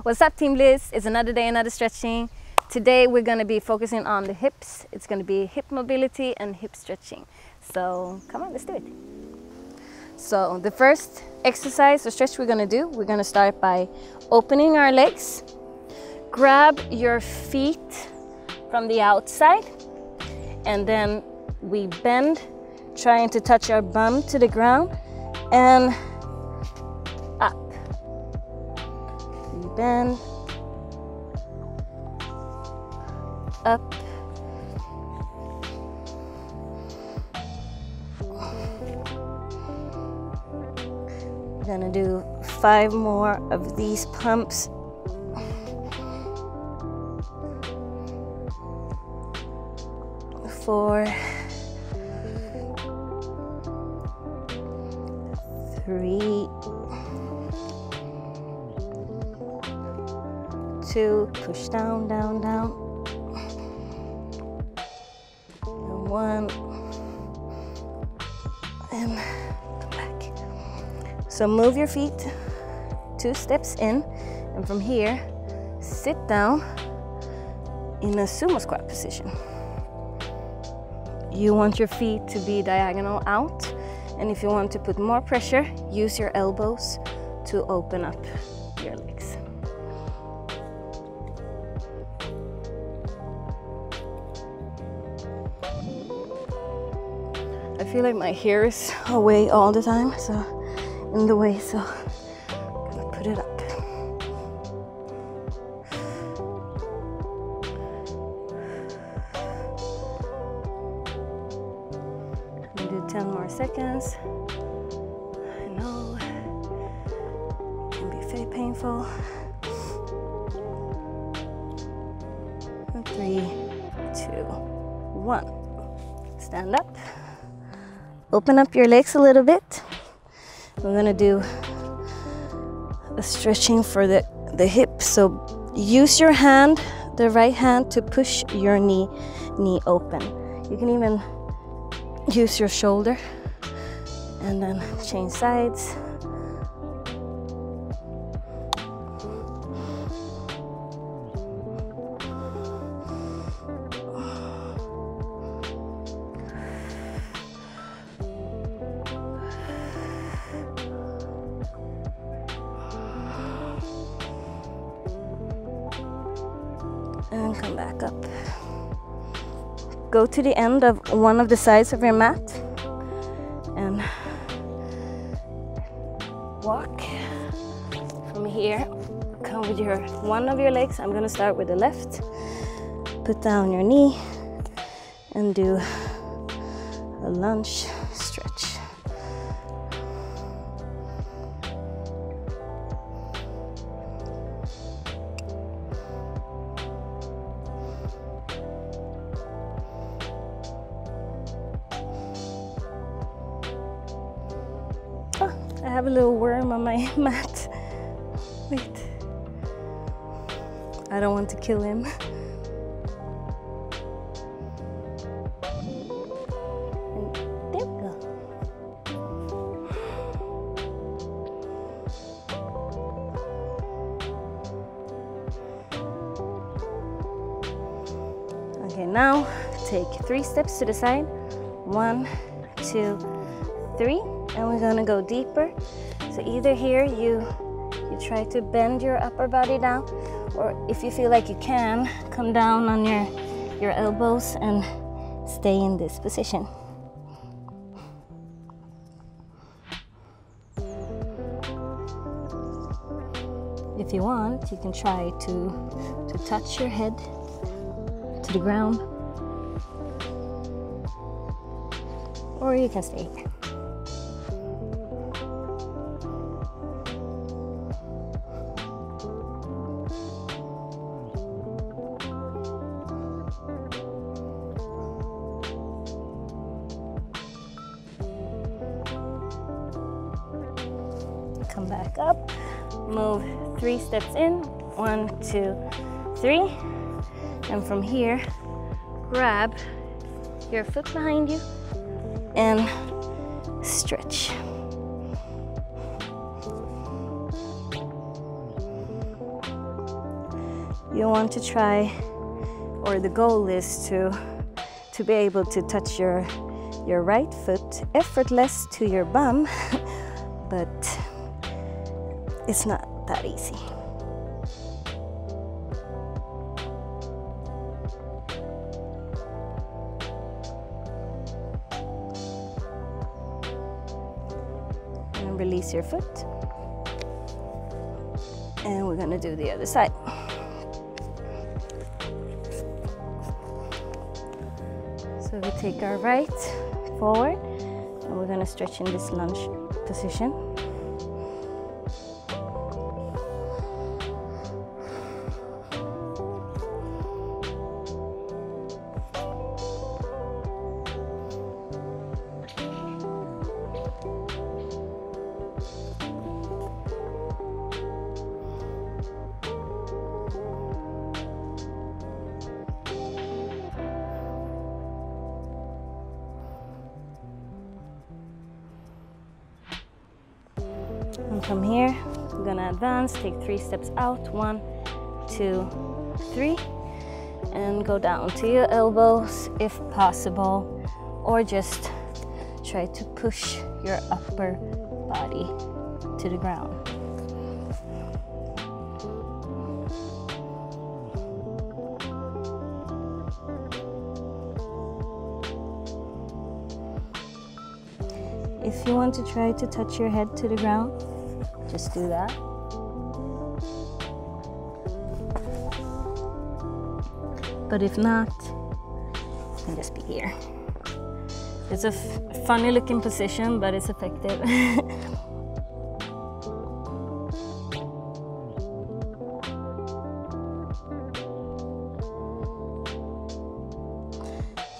What's up, Team Bliss? It's another day, another stretching. Today we're going to be focusing on the hips. It's going to be hip mobility and hip stretching. So come on, let's do it. So the first exercise or stretch we're going to do, we're going to start by opening our legs. Grab your feet from the outside and then we bend, trying to touch our bum to the ground and up. We bend, up, we're gonna do 5 more of these pumps. 4, 3, 2, push down, down, down, and 1, and come back. So move your feet 2 steps in, and from here, sit down in a Sumo Squat position. You want your feet to be diagonal out, and if you want to put more pressure, use your elbows to open up your legs. I feel like my hair is away all the time, so in the way, so I'm gonna put it up. I'm gonna do 10 more seconds. I know it can be very painful. 3, 2, 1. Stand up. Open up your legs a little bit. We're gonna do a stretching for the hip. So use your hand, the right hand, to push your knee open. You can even use your shoulder and then change sides. And come back up. Go to the end of one of the sides of your mat and walk from here. Come with one of your legs. I'm gonna start with the left. Put down your knee and do a lunge stretch. I have a little worm on my mat. Wait. I don't want to kill him. And there we go. Okay, now take 3 steps to the side. 1, 2, 3. And we're gonna go deeper. So either here you try to bend your upper body down, or if you feel like you can, come down on your elbows and stay in this position. If you want, you can try to touch your head to the ground, or you can stay here. Come back up, move 3 steps in, 1, 2, 3, and from here, grab your foot behind you and stretch. you want to try, or the goal is to be able to touch your right foot effortless to your bum, but it's not that easy. And release your foot. And we're gonna do the other side. So we take our right forward and we're gonna stretch in this lunge position. And from here, we're gonna advance, take 3 steps out, 1, 2, 3, and go down to your elbows if possible, or just try to push your upper body to the ground. If you want to try to touch your head to the ground, just do that. But if not, you can just be here. It's a funny looking position, but it's effective.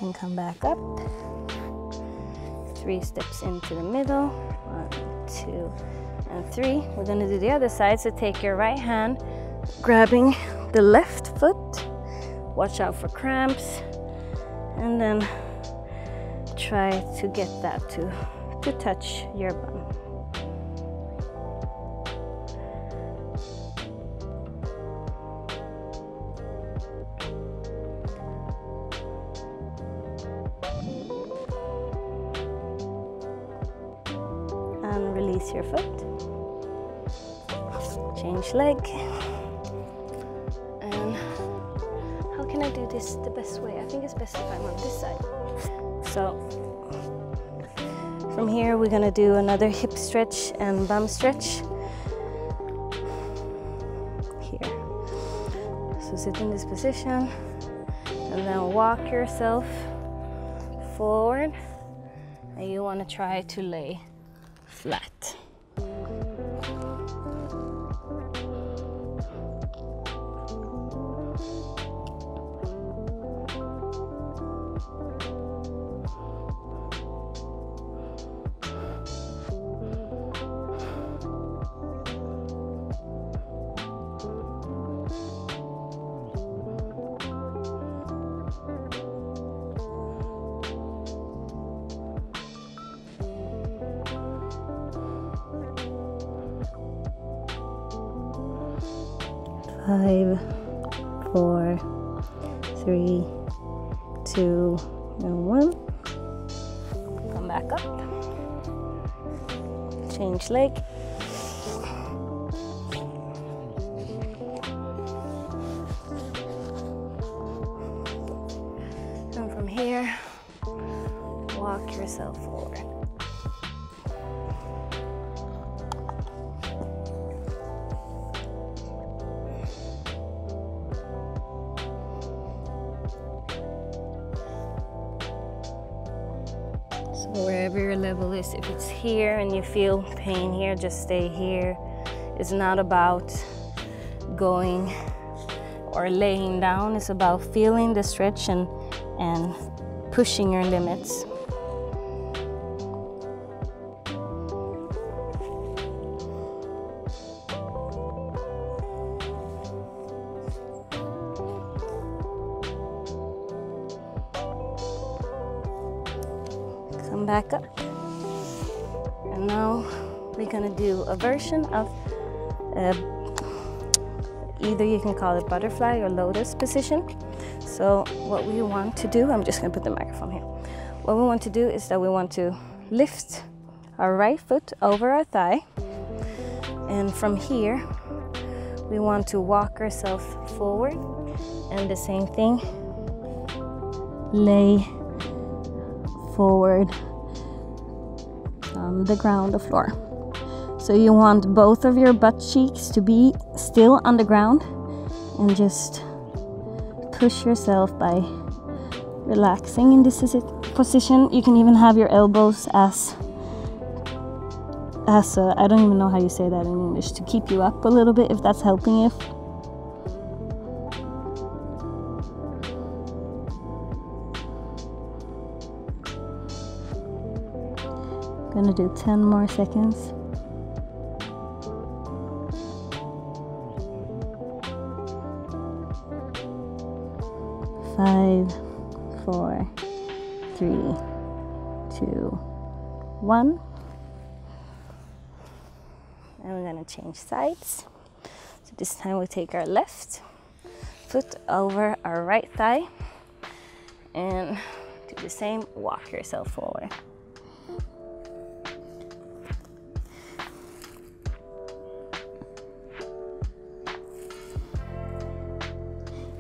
And come back up. 3 steps into the middle, 1, 2, and 3. We're gonna do the other side, so take your right hand, grabbing the left foot, watch out for cramps, and then try to get that to touch your bum. And release your foot. Change leg. And how can I do this the best way? I think it's best if I'm on this side. So from here we're gonna do another hip stretch and bum stretch. Here. So sit in this position and then walk yourself forward, and you want to try to lay flat. Five, 4, 3, 2, and 1. Come back up. Change leg. And from here, walk yourself forward. Wherever your level is, if it's here and you feel pain here, just stay here. It's not about going or laying down, it's about feeling the stretch and pushing your limits. Come back up. And now we're gonna do a version of either you can call it butterfly or lotus position. So what we want to do, I'm just gonna put the microphone here. What we want to do is that we want to lift our right foot over our thigh, and from here we want to walk ourselves forward, and the same thing, lay forward on the ground, the floor. So you want both of your butt cheeks to be still on the ground, and just push yourself by relaxing in this position. You can even have your elbows as I don't even know how you say that in English, to keep you up a little bit, if that's helping you. Gonna do 10 more seconds. 5, 4, 3, 2, 1. And we're gonna change sides. So this time we take our left foot over our right thigh and do the same, walk yourself forward.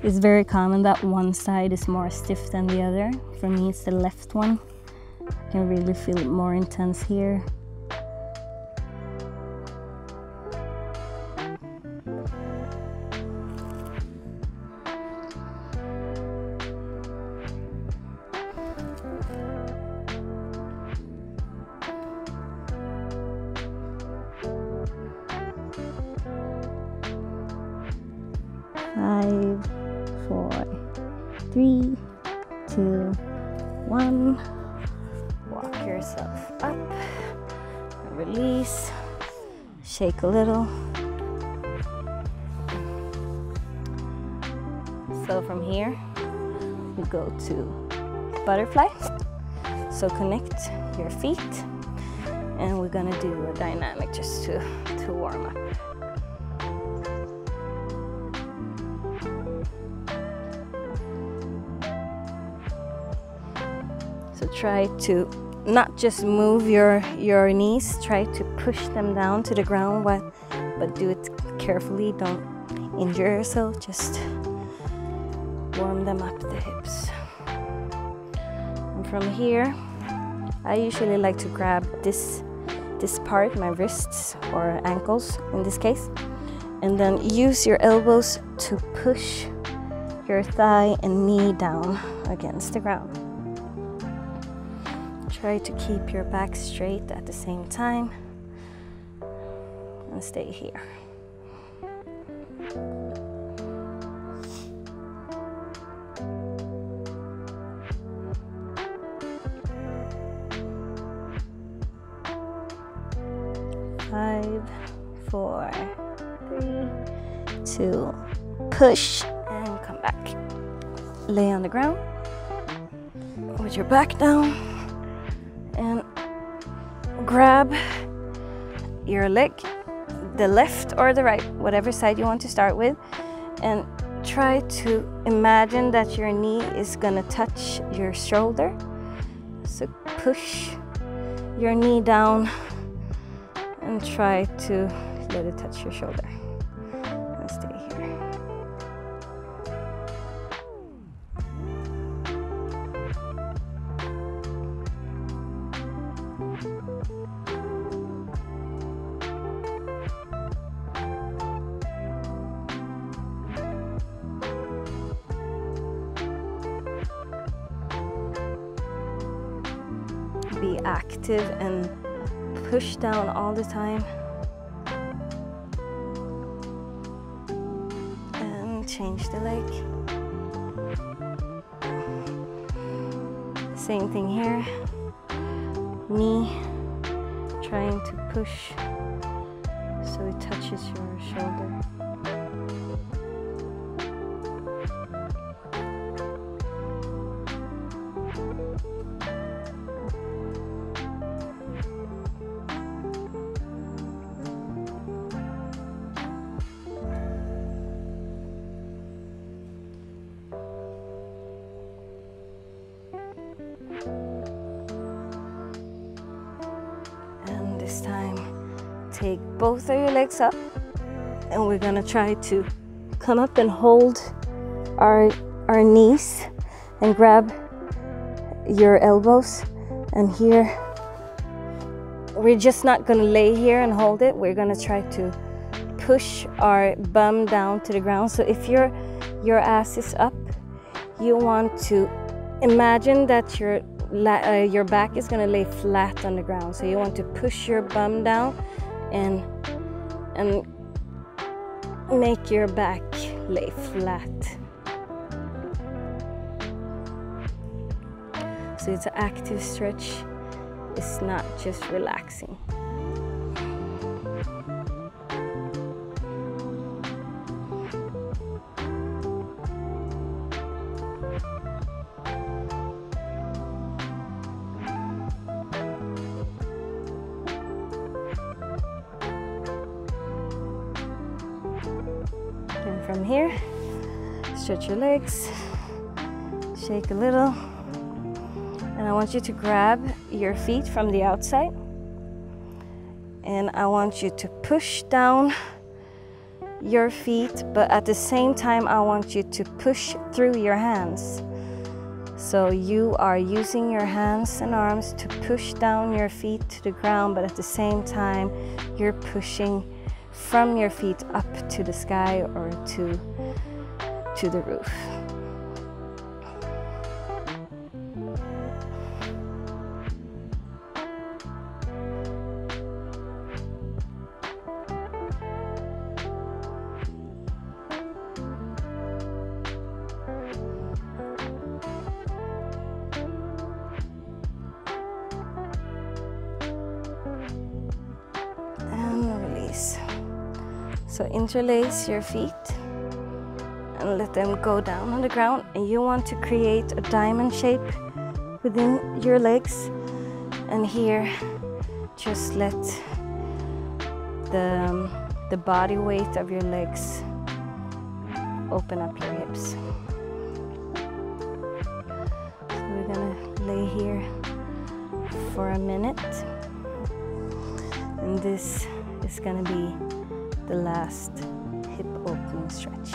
It's very common that one side is more stiff than the other. For me, it's the left one. I can really feel it more intense here. Five, 4, 3, 2, 1. Walk yourself up, release, shake a little. So from here, we go to butterfly. So connect your feet, and we're gonna do a dynamic just to warm up. Try to not just move your knees, try to push them down to the ground, but do it carefully. Don't injure yourself, just warm them up, the hips. And from here, I usually like to grab this part, my wrists or ankles in this case, and then use your elbows to push your thigh and knee down against the ground. Try to keep your back straight at the same time and stay here. Five, 4, 3, 2, push and come back. Lay on the ground with your back down. And grab your leg, the left or the right, whatever side you want to start with, and try to imagine that your knee is gonna touch your shoulder. So push your knee down and try to let it touch your shoulder. And stay here. Be active and push down all the time. And change the leg. Same thing here. Knee trying to push so it touches your shoulder. take both of your legs up, and we're gonna try to come up and hold our knees and grab your elbows. And here, we're just not gonna lay here and hold it. We're gonna try to push our bum down to the ground. So if your ass is up, you want to imagine that your back is gonna lay flat on the ground. So you want to push your bum down and make your back lay flat. So it's an active stretch. It's not just relaxing. And from here, stretch your legs, shake a little. And I want you to grab your feet from the outside. And I want you to push down your feet, but at the same time, I want you to push through your hands. So you are using your hands and arms to push down your feet to the ground, but at the same time, you're pushing from your feet up to the sky or to the roof. So interlace your feet and let them go down on the ground. And you want to create a diamond shape within your legs. And here, just let the body weight of your legs open up your hips. So we're gonna lay here for a minute. And this is gonna be the last hip opening stretch.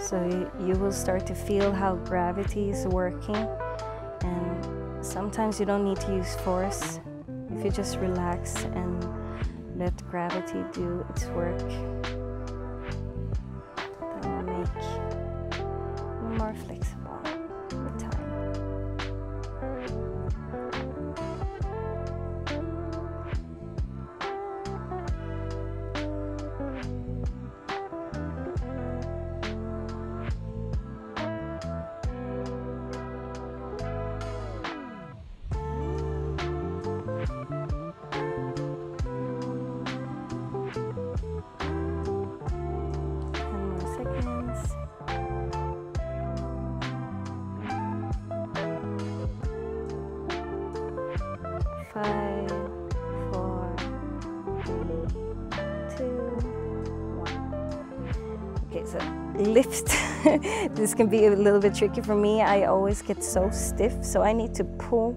So you will start to feel how gravity is working, and sometimes you don't need to use force. If you just relax and let gravity do its work, that will make you more flexible with time. So lift. This can be a little bit tricky for me. I always get so stiff, so I need to pull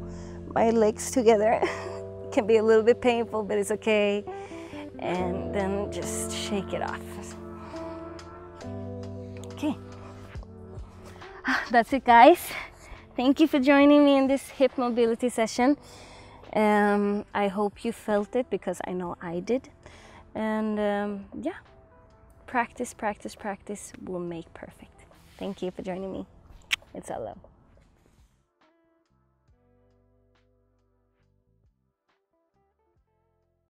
my legs together. It can be a little bit painful, but it's okay. And then just shake it off. Okay. That's it, guys. Thank you for joining me in this hip mobility session. I hope you felt it, because I know I did. And yeah. Practice, practice, practice will make perfect. Thank you for joining me. It's all love.